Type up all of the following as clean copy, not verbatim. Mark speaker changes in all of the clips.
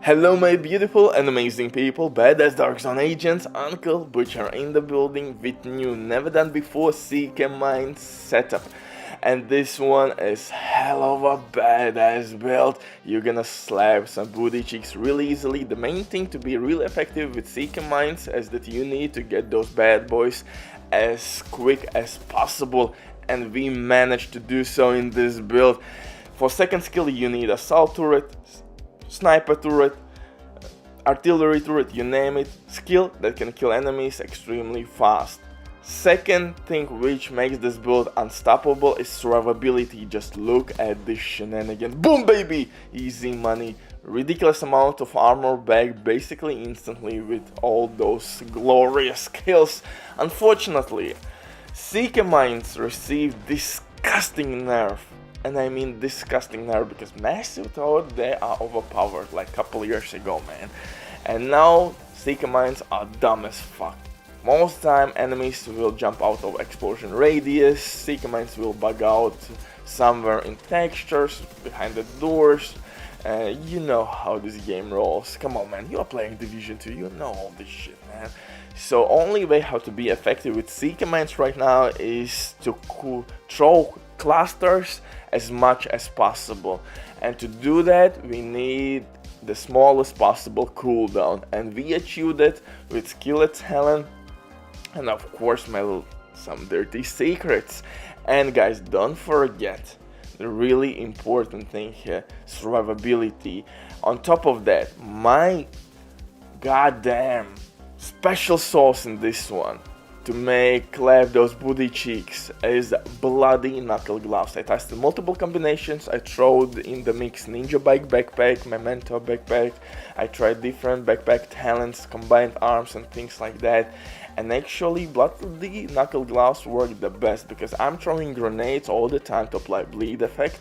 Speaker 1: Hello my beautiful and amazing people, badass Dark Zone agents, Uncle Butcher in the building with new never done before Seeker Mind setup. And this one is hell of a badass build. You're gonna slap some booty cheeks really easily. The main thing to be really effective with Seeker Minds is that you need to get those bad boys as quick as possible, and we managed to do so in this build. For second skill you need assault turret, sniper turret, artillery turret, you name it, skill that can kill enemies extremely fast. Second thing which makes this build unstoppable is survivability. Just look at this shenanigans. Boom baby! Easy money. Ridiculous amount of armor back basically instantly with all those glorious skills. Unfortunately, Seeker Minds received disgusting nerf. And I mean disgusting nerf because massive thought they are overpowered like a couple years ago, man. And now Seeker Minds are dumb as fuck. Most time enemies will jump out of explosion radius, Seeker Minds will bug out somewhere in textures, behind the doors. You know how this game rolls. Come on man, you are playing Division 2, you know all this shit, man. So only way how to be effective with Seeker Minds right now is to throw clusters as much as possible, and to do that we need the smallest possible cooldown, and we achieved it with Skillet talent and of course some dirty secrets. And guys, don't forget the really important thing here, survivability. On top of that, my goddamn special sauce in this one to make clap those booty cheeks is bloody knuckle gloves. I tested multiple combinations. I threw in the mix ninja bike backpack, memento backpack. I tried different backpack talents, combined arms and things like that. And actually bloody knuckle gloves work the best because I'm throwing grenades all the time to apply bleed effect,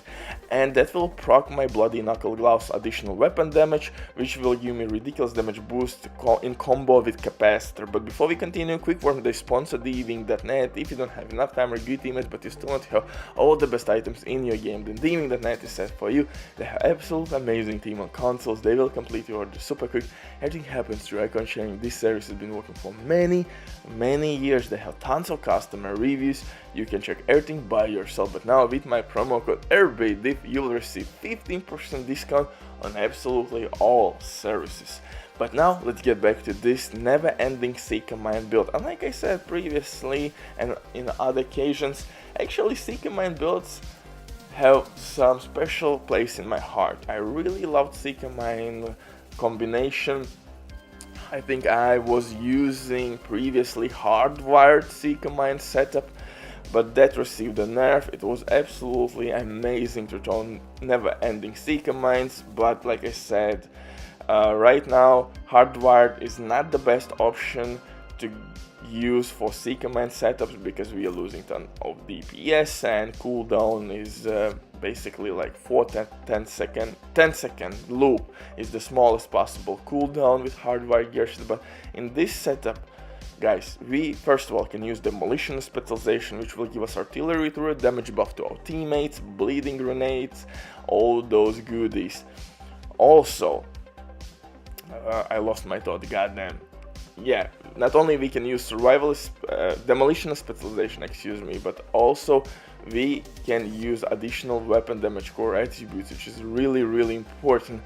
Speaker 1: and that will proc my bloody knuckle gloves additional weapon damage, which will give me ridiculous damage boost in combo with Capacitor. But before we continue, quick word, they sponsor Diving.net. If you don't have enough time or good teammates but you still want to have all the best items in your game, then Diving.net is set for you. They have absolute amazing team on consoles. They will complete your order super quick. Everything happens through icon sharing. This series has been working for many years. They have tons of customer reviews. You can check everything by yourself, but now with my promo code ERBAYDIV you will receive 15% discount on absolutely all services. But now let's get back to this never-ending Seeker Mind build. And like I said previously and in other occasions, actually Seeker Mind builds have some special place in my heart. I really loved Seeker Mind combination. I think I was using previously hardwired Seeker Mind setup, but that received a nerf. It was absolutely amazing to throw never-ending Seeker Minds, but like I said, right now hardwired is not the best option to use for Seeker Mind setups because we are losing ton of DPS, and cooldown is basically like 10 second loop is the smallest possible cooldown with hardwired gears. But in this setup, guys, we first of all can use demolition specialization, which will give us artillery turret, damage buff to our teammates, bleeding grenades, all those goodies. Also, I lost my thought, goddamn. Yeah, not only we can use demolition specialization, excuse me, but also we can use additional weapon damage core attributes, which is really important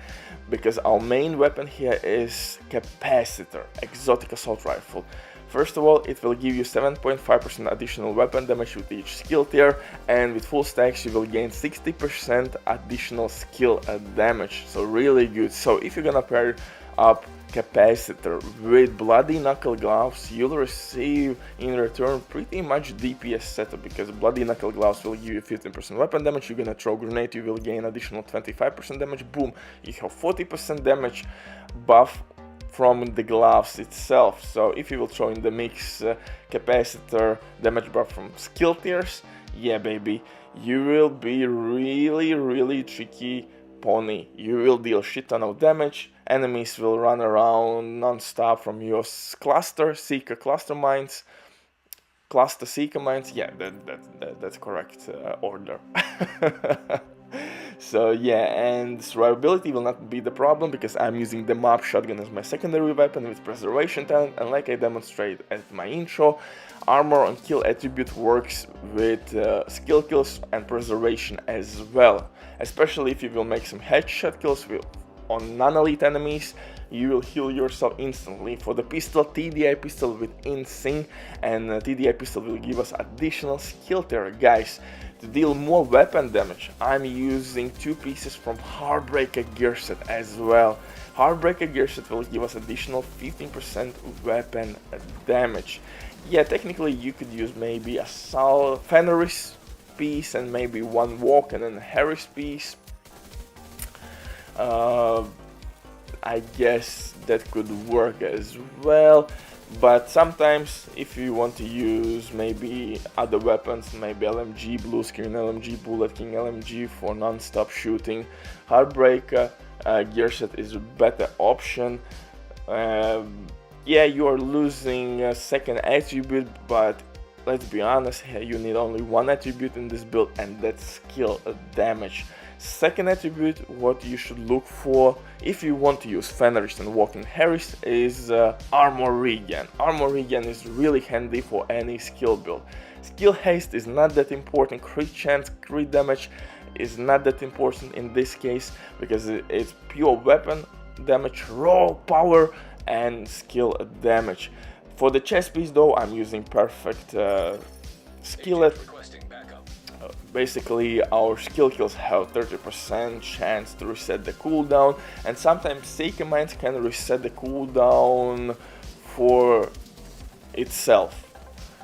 Speaker 1: because our main weapon here is Capacitor, exotic assault rifle. First of all, it will give you 7.5% additional weapon damage with each skill tier, and with full stacks you will gain 60% additional skill damage, so really good. So if you're gonna pair up Capacitor with bloody knuckle gloves, you'll receive in return pretty much DPS setup, because bloody knuckle gloves will give you 15% weapon damage. You're gonna throw grenade, you will gain additional 25% damage, boom, you have 40% damage buff from the gloves itself. So if you will throw in the mix Capacitor damage buff from skill tiers, yeah baby, you will be really tricky pony. You will deal shit ton of damage, enemies will run around non-stop from your cluster seeker mines, yeah, that's correct order. So yeah, and survivability will not be the problem because I'm using the mob shotgun as my secondary weapon with preservation talent, and like I demonstrated at my intro, armor and kill attribute works with skill kills and preservation as well. Especially if you will make some headshot kills on non-elite enemies, you will heal yourself instantly. For the pistol, TDI pistol with insane, and TDI pistol will give us additional skill tier, guys. To deal more weapon damage, I'm using 2 pieces from Heartbreaker gear set as well. Heartbreaker gear set will give us additional 15% weapon damage. Yeah, technically you could use maybe a Fenris piece and maybe 1 Walken and Harris piece. I guess that could work as well, but sometimes if you want to use maybe other weapons, maybe LMG, Blue Screen LMG, Bullet King LMG for non-stop shooting, Heartbreaker gear set is a better option. Yeah, you are losing a second attribute, but let's be honest here, you need only 1 attribute in this build, and that's skill damage. Second attribute, what you should look for if you want to use Fenris and Walken Harris, is armor regen. Armor regen is really handy for any skill build. Skill haste is not that important, crit chance, crit damage is not that important in this case because it's pure weapon damage, raw power and skill damage. For the chest piece though, I'm using perfect Skillet. Basically our skill kills have 30% chance to reset the cooldown, and sometimes Seeker Mines can reset the cooldown for itself.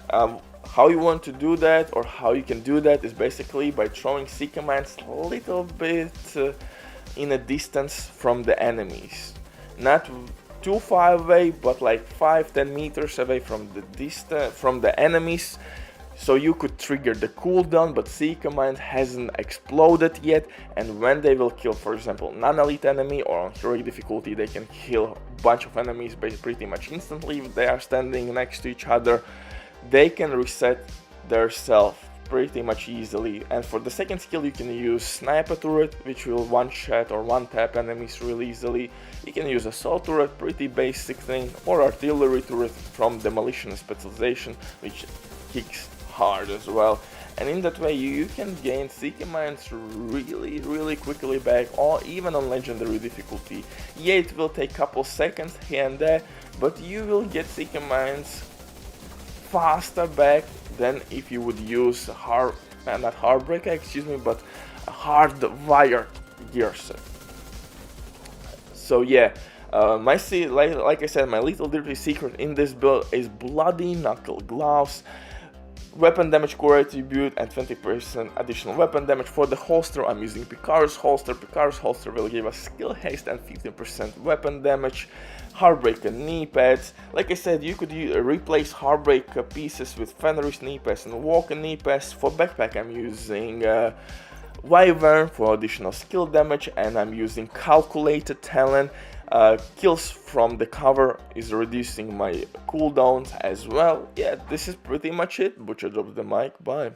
Speaker 1: How you want to do that, or how you can do that, is basically by throwing Seeker Mines a little bit in a distance from the enemies. Not too far away, but like 5-10 meters away from the enemies. So you could trigger the cooldown, but Seeker Mines hasn't exploded yet, and when they will kill, for example, non-elite enemy or on heroic difficulty, they can kill a bunch of enemies pretty much instantly if they are standing next to each other. They can reset their self pretty much easily. And for the second skill, you can use Sniper Turret, which will one-shot or one-tap enemies really easily. You can use Assault Turret, pretty basic thing, or Artillery Turret from Demolition Specialization, which kicks hard as well, and in that way you can gain Seeker Mines really quickly back, or even on legendary difficulty. Yeah, it will take couple seconds here and there, but you will get Seeker Mines faster back than if you would use not Heartbreaker, excuse me, but a Hardwired gear set. So yeah, like I said, my little dirty secret in this build is Bloody Knuckle gloves. Weapon damage core attribute and 20% additional weapon damage. For the holster, I'm using Picar's holster. Picar's holster will give us skill haste and 15% weapon damage. Heartbreaker knee pads. Like I said, you could replace Heartbreaker pieces with Fenris knee pads and Walken knee pads. For backpack, I'm using Wyvern for additional skill damage, and I'm using Calculated Talent. Kills from the cover is reducing my cooldowns as well. Yeah, this is pretty much it. Butcher drops the mic. Bye.